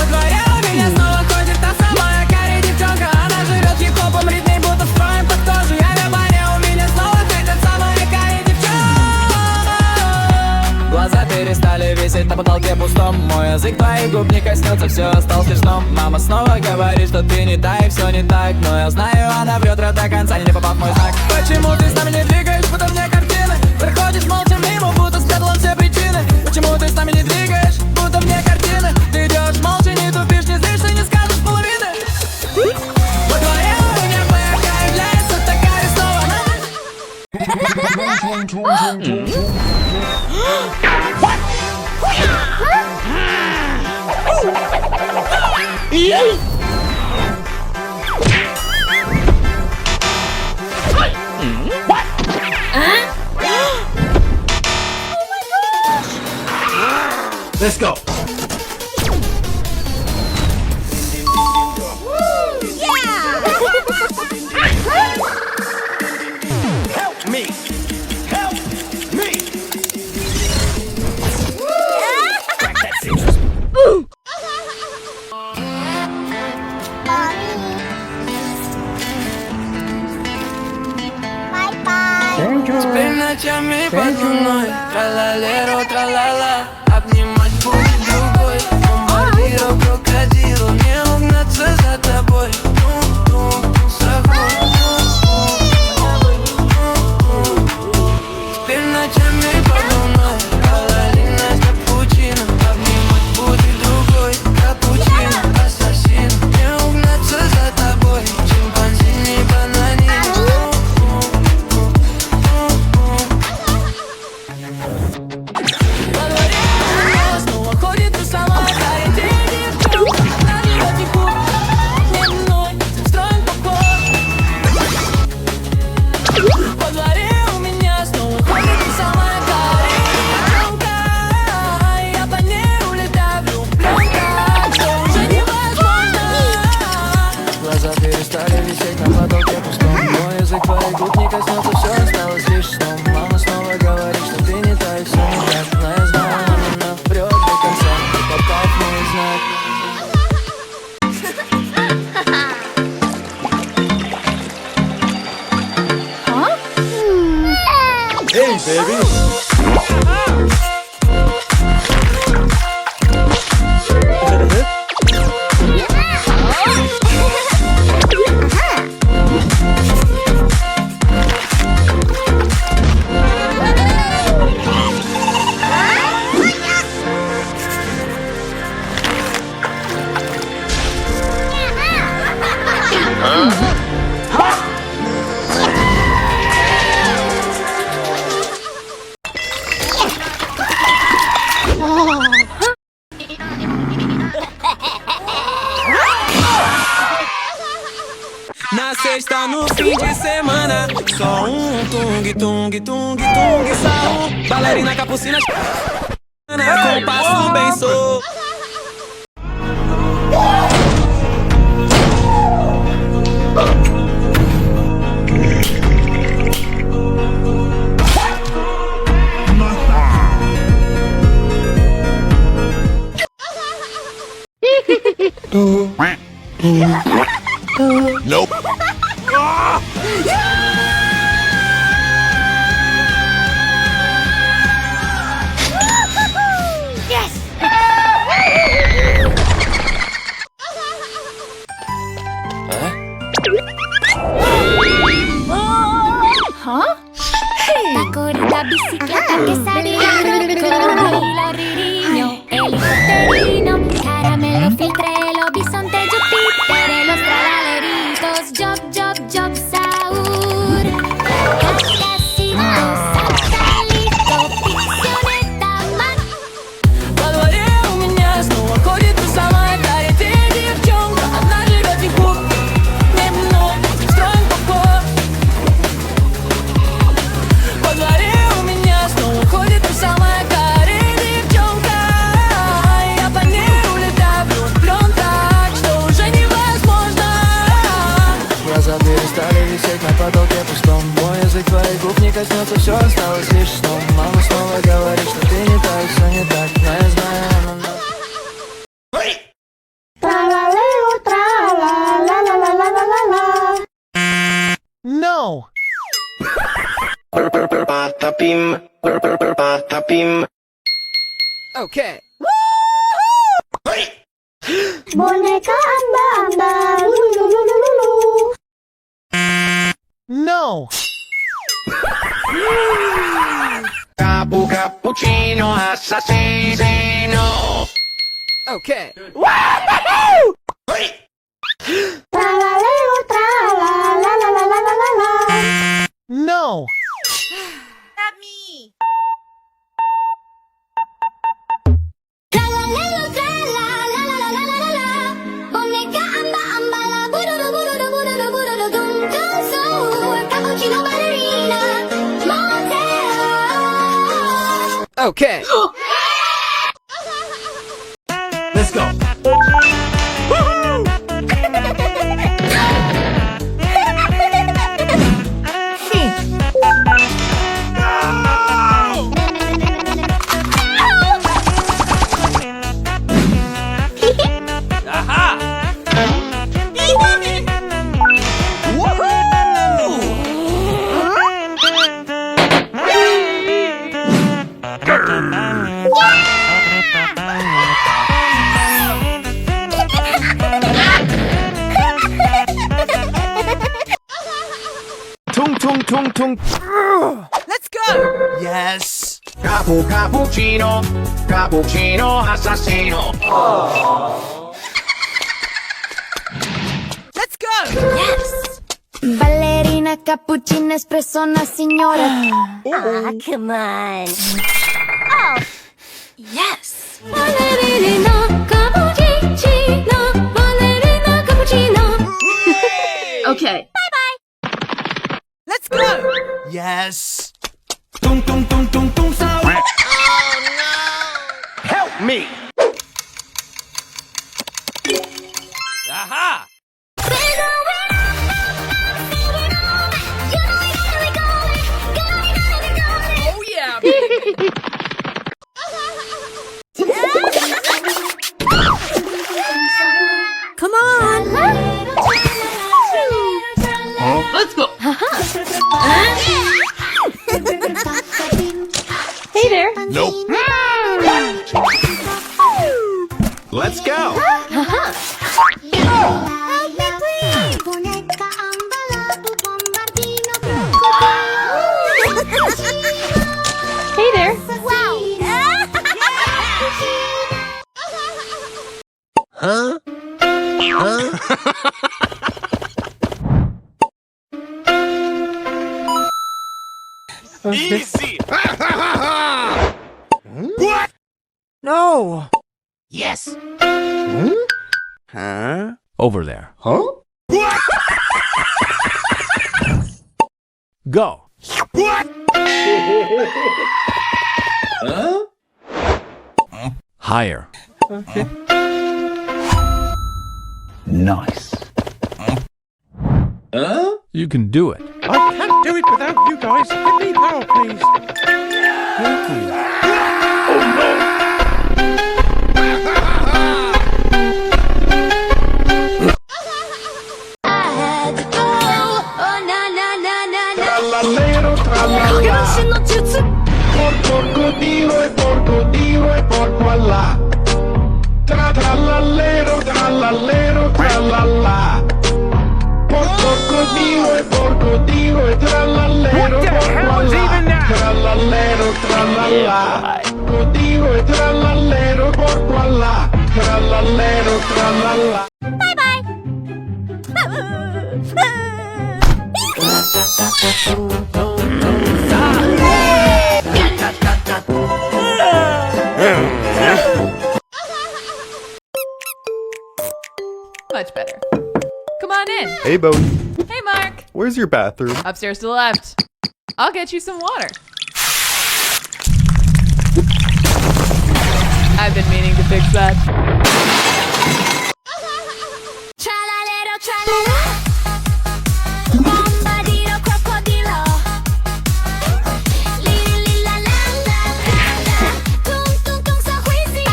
дворе у меня снова ходит та самая карри девчонка. Она жрет хип-хопом, ритмей будто строим под кожу. Я на баре, у меня снова ходит самая карри девчонка. Глаза перестали висеть на потолке пустом. Мой язык твоих губ не коснется, все осталось лишь сном. Мама снова говорит, что ты не та и все не так. Но я знаю, она врет до конца, не попав в мой знак. Почему ты с нами не двигаешь, будто мне картины? Проходишь молча мимо, будто спрятал все причины. Почему ты с нами не двигаешь, будто мне картины? Ты идешь молча, не тупишь, не злишься, не скажешь половины. Во дворе у меня появка является такая снова. Let's go. Help me. Help me. Crack that citrus. Теперь ночами под луной, тралалеро, тралала. Обнимать будет другой, бомбардиро, крокодилу. Не угнаться за тобой, страхуй. Теперь ночами под луной, тралалина с капучино. Обнимать будет другой, капучино, ассасин. Не угнаться за тобой, чимпанзи, не бананин. Перестали висеть на потолке пустом. Мой язык твоих губ не коснется, все осталось лишь сном. Мама снова говорит, что ты не та и все не так. Но я знаю, она врет до конца, попав мой знак. Hey, baby. Na sexta, no fim de semana, só tung, tung, tung, tung, só bailarina Cappuccina com passo bem solto. Nope. Yes! Huh? La bicicleta que salía crocodilo, ririño, helicópterino, caramelo, filtrelo, bisonte, Júpiter, los tralaleritos, job, job, job, Saúl, cascasito, satélito, piccioneta, man. Во дворе у меня снова ходит та самая карри девчонка. Она живет и хук, не мной, строим попор. Во дворе у меня снова ходит та самая карри девчонка. Я по ней улетаю, влюблен так, что уже невозможно. Глаза перестали висеть на потолке пустом. Мой язык твоих губ не коснется, все осталось лишь сном. Мама снова говорит, что ты не та и все не так. Но я знаю, Patapim, patapim. Okay. Boneka amba-amba, lululululu. No! Cappuccino assassino. Okay. Tralalero, tralalalalalalala. No! Tralalero, tralalalalalalala. Boneka amba-amba, la bururu-bururu-bururu-bururu-dum. Dum-sum, cappuccino ballerina, motel. Okay. Let's go. Tung tung tung tung. Let's go. Yes! Cappuccino, cappuccino assassino. Let's go. Ballerina, cappuccina, espresso, una signora. Come on. Yes. Ballerina, cappuccino, ballerina, cappuccino. Okay. Let's go. Yes! Tung tung tung tung tung sao. Help me. Aha. Oh yeah. Come on. Let's go. Hey there. Nope. Let's go. Hey there. Wow. Huh? Easy. What? No! Yes. Huh? Over there. Huh? What? Go. What? Huh? Higher. Nice. Huh? You can do it. I can't do it without you guys. Give me power, please. Thank you. I had to go. Oh, na na na na na. Trallallero, trallallà. Porco Dio e porco allà. Trallallero, trallallero, trallallà. Porco Dio e trallallero, porco allà. Trallallero, trallallà. Porco Dio e trallallero, porco allà. Trallallero, trallallà. Much better. Come on in. Hey, Bodie. Hey, Mark. Where's your bathroom? Upstairs to the left. I'll get you some water. I've been meaning to fix that. Tralalero, tralala. Bombadilo, crocodilo. Li li la la la la. Tung tung tung sa juicy.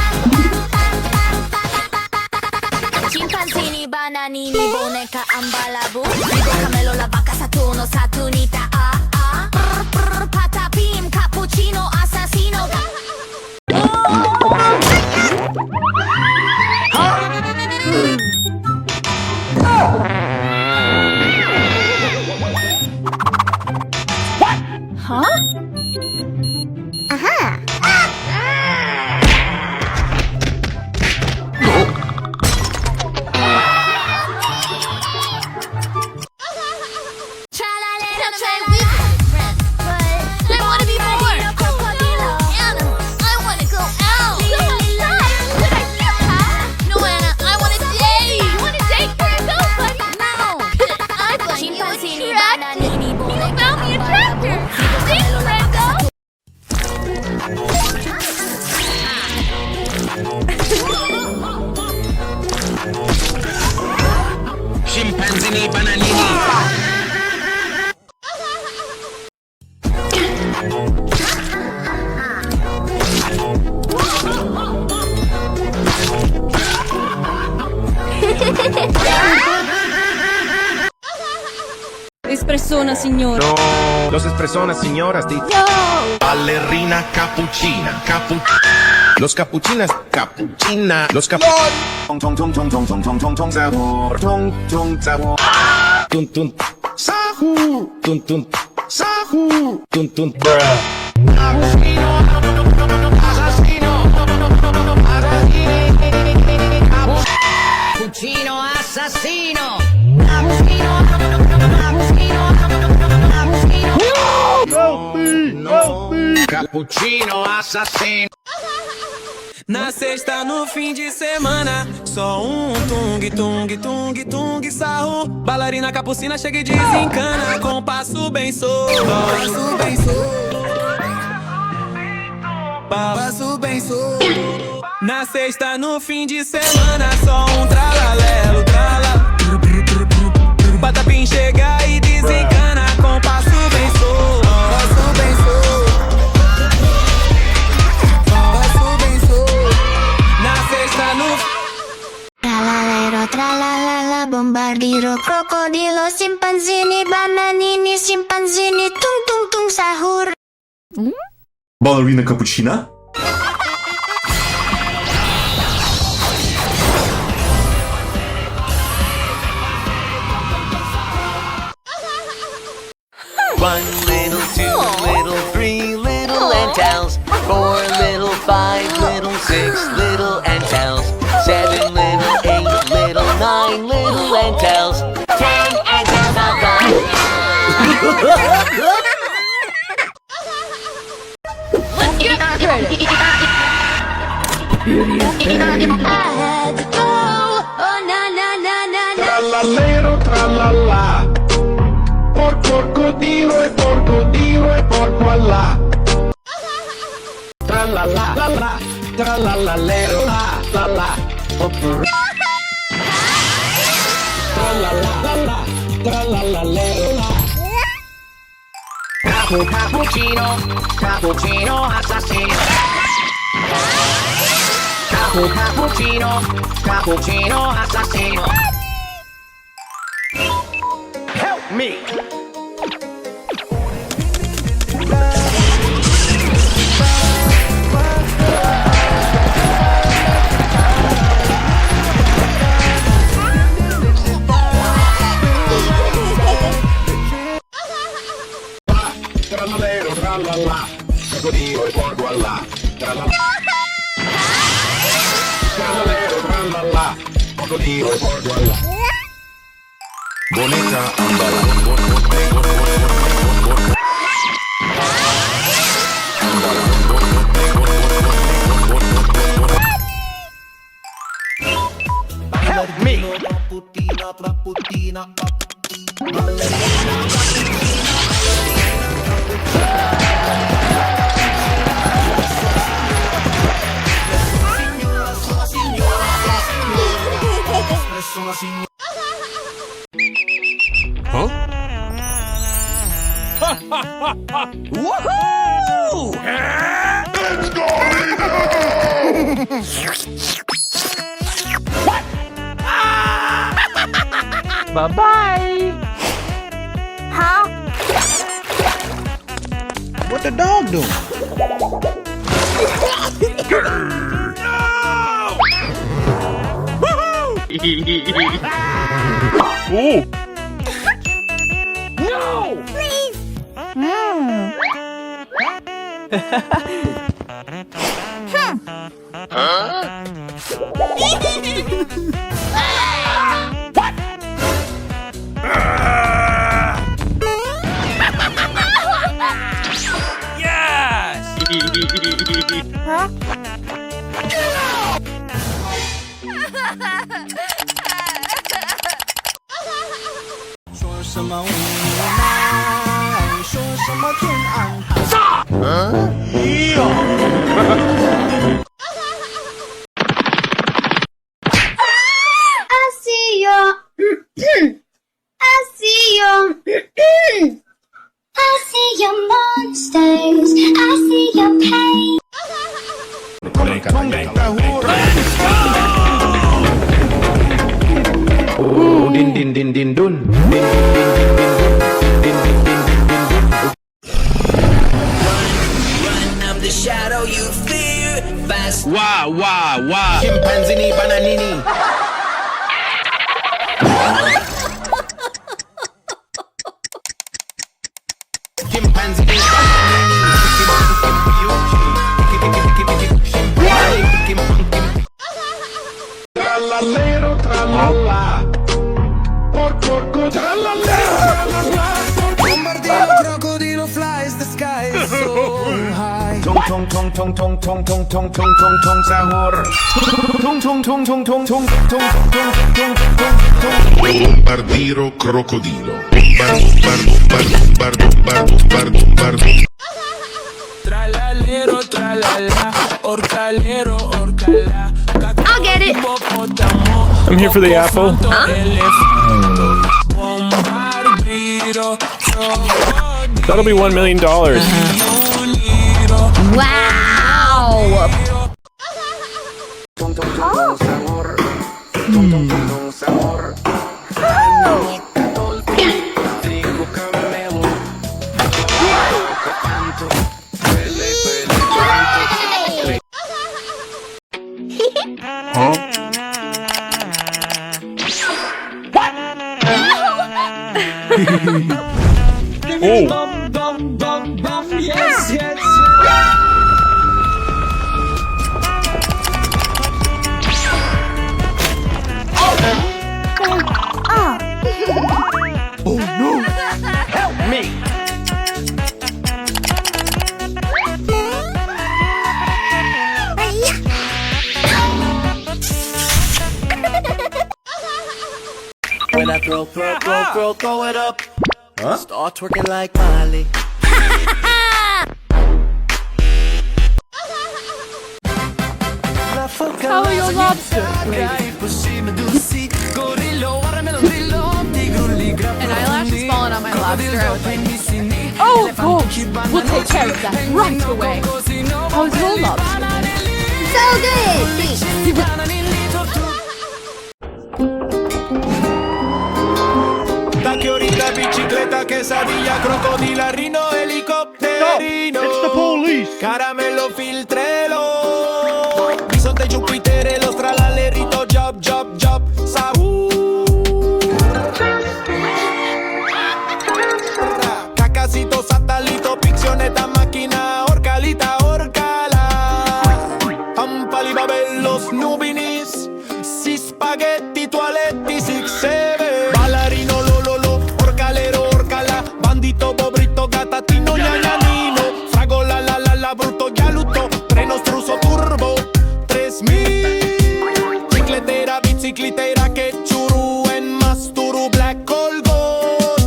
Chimpanzini, bananini, boneca, ambalabu. Camelo, la vaca, Saturno, Saturnita. Ah ah. panzini, bananini. Espressona, signora. No, los expresonas, señoras, ballerina cappuccina, los cappuccinas, cappuccina, los sabor, sabor, tun tun, sahu, tun tun, sahu, tun tun, Cappuccino assassino. cappuccino assassino. Na sexta, no fim de semana, só um tung, tung, tung, tung, sarro. Bailarina Cappuccina chega e desencana com passo bem solto. Passo bem solto. Passo bem solto. Na sexta, no fim de semana, só um tralalelo, trala. Patapim chega e desencana com passo bem solto. Passo bem solto. Tralalero, tralalala, bombardiro, crocodilo, simpanzini, bananini, simpanzini, tung tung tung, sahur. Ballerina Cappuccina? One little, two little, three little antells. 4 little, 5 little, 6 little antells. 7 little, 8 little, 9 little antells. 10 antells are gone. Let's get started. I had to go. Oh na na na na na. Trallallero, trallallà, porcodilo e porco allà. Trallallà, la la, trallallero, la la la. Trallallà, la la, trallallero, la. Cappuccino, cappuccino assassino. Cappuccino, cappuccino assassino. Help me. Trallallero, trallallà, porcodilo e porco allà. Trallallero, trallallà, porcodilo e porco allà. Bonita Help me. Huh? Woohoo! Let's go! Bye-bye. Huh? What the dog doing? Ooh. No! Please. Yes! Huh? I see your your monsters. I see your pain. Din din din din dun. Din din din din din din din din din. I'm the shadow you fear. Fast. Wah wah wah. Chimpanzini bananini. Chimpanzini Trallallero trallalla. Porco trallallero. Bombardino crocodilo flies, the sky is so high. Tong tong tong tong tong tong tong tong tong tong tong sahur. Tong tong tong tong tong tong tong tong tong tong tong. Bombardiro crocodilo. Bardo. Tralalero, tralala, orcalero, orcala. I'll get it. I'm here for the apple. That'll be $1 million. Wow. Tong tong tong sahur. Tong tong tong sahur. Trigo camelo. Canto. Oh. Bum, bum, bum, yes, yes. When I throw it up. Huh? Start twerking like Miley. How are your lobsters? An eyelash is falling on my lobster. I was like, Oh, gosh. We'll take care of that right away. How's your lobster? So good. Taquiorita, bicicleta, quesadilla, crocodila, rino, helicópterino. It's the police. Caramelo, filtrelo. Bisonte, Júpiter, los tralaleritos, job, job, job, Cacacito, satalito, piccioneta, máquina, orcalita, orcala. Ampali, babellos, nubinis, si spaghetti, toaletti, six, seven. Ballerino, lololo, orcalero, orcala, bandito, bobrito, gatatino, ñañanino, fragola, la, bruto, yaluto, treno, struso, turbo, 3000. Cicletera, biciclitera, que churu, en masturu, black colgot,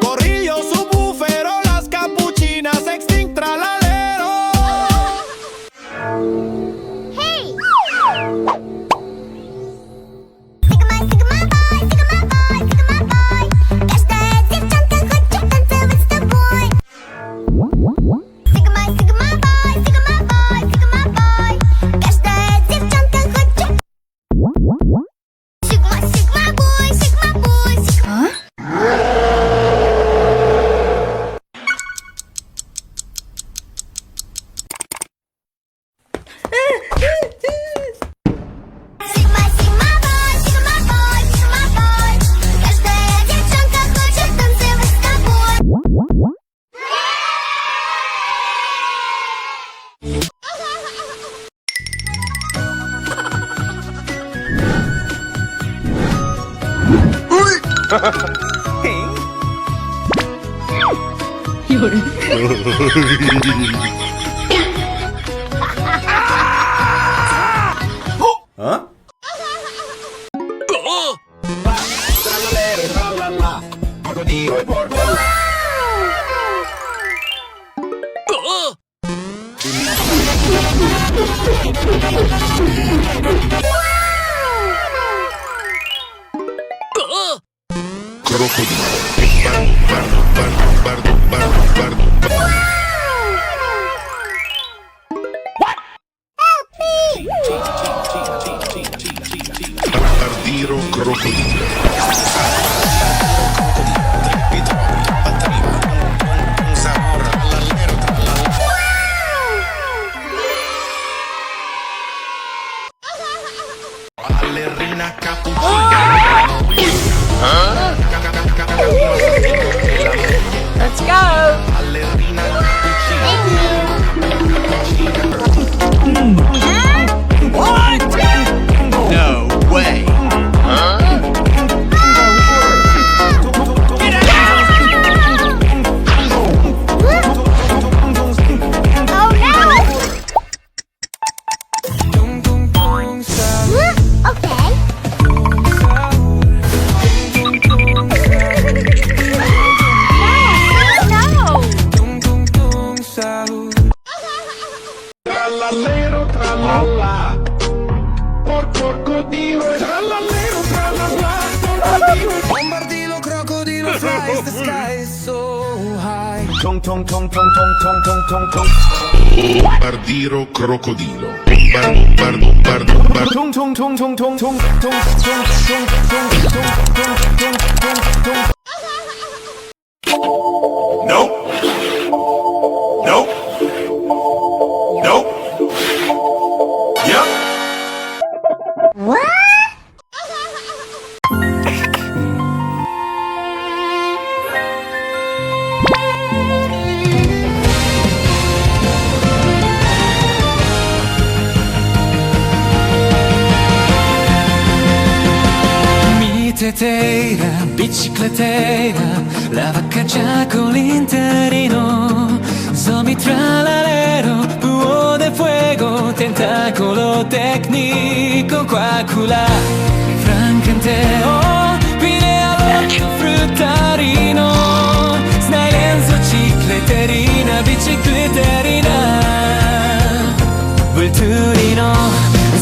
gorrillo, subwoofer, las capuchinas, extinct, tralalero. Hey! Sigma boy, Każda dziewczynka chce танцевать z тобой. Sigma boy, Każda dziewczynka chce. Sigma boy. Sigma boy. Każda dziewczynka chce танцевать z тобой. Huh? Tralalero, tralala, crocodilo e porco. Crocodilo. Barbardiro crocodilo. Ballerina cappuccina. Let's go. Ballerina No way. Trallallero trallalla, crocodilo, trallallero trallalla, bombardilo crocodilo flies, the sky is so high. Tong tong tong tong tong tong tong tong tong. Barbardiro crocodilo. Tong tong tong tong tong tong tong tong tong tong tong tong tong. Nope. Nope. Nope. Yep. Bicicleteira, bicicleteira, la vacca già con l'interino. Zombie tralalero, búho de fuego, tentáculo técnico, coácula, francanteo, pinealo, fruttarino, snailenzo, cicleterina, bicicleterina, vulturino,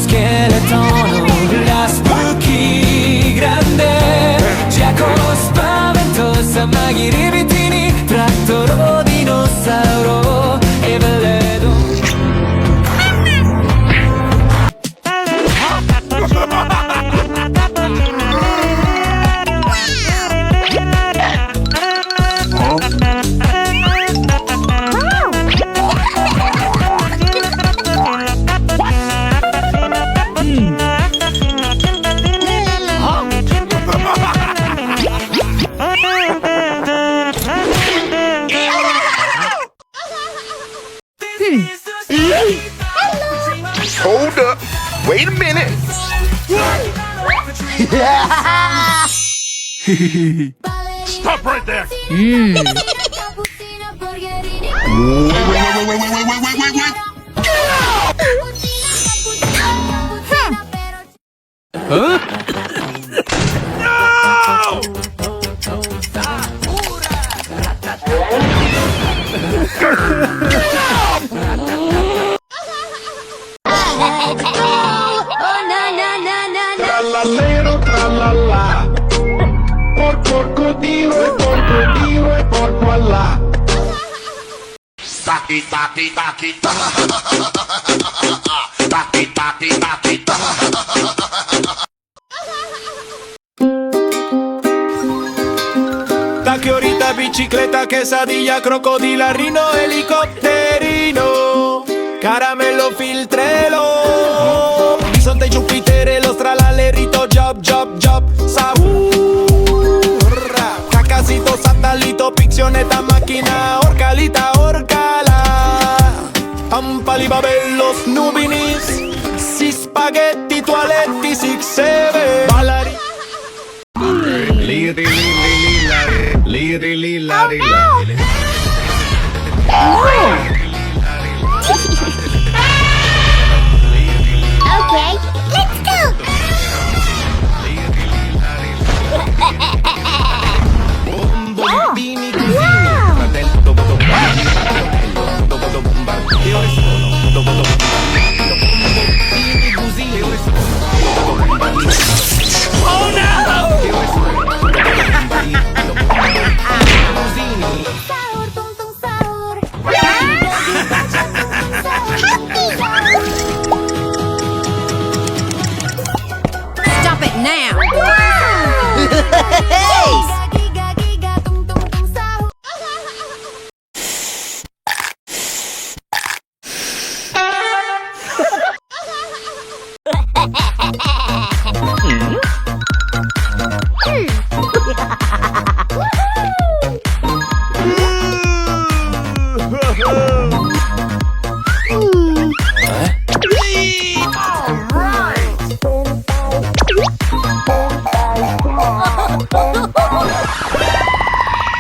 scheletono, la spooky grande, giacomo spaventosa, maghi ribitini, trattoro, dinosauro e veleno. Hold up. Wait a minute. Stop right there. Trallallero trallalla, crocodilo e porco allà. Taki taki taki. Taki taki taki. Taquiorita, bicicleta, quesadilla, crocodila, rino, helicópterino, caramello, filtrelo, bisonte, Júpiter, los tralaleritos, job, job, job, saburra, cacacito, sandalito, piccioneta, máquina, orcalita, orcala, pampalibabellos, nubinis, si spaghetti, toaletti, six, seven, ballari. Okay, let's go! Oh no! now.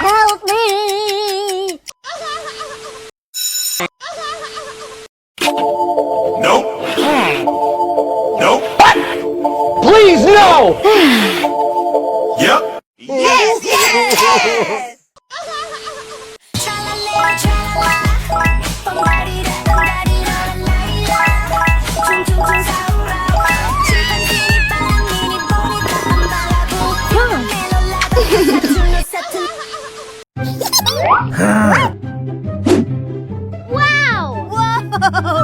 Help me! Nope. Nope. Please, no! Yep. Yes, yes! Wow! Whoa!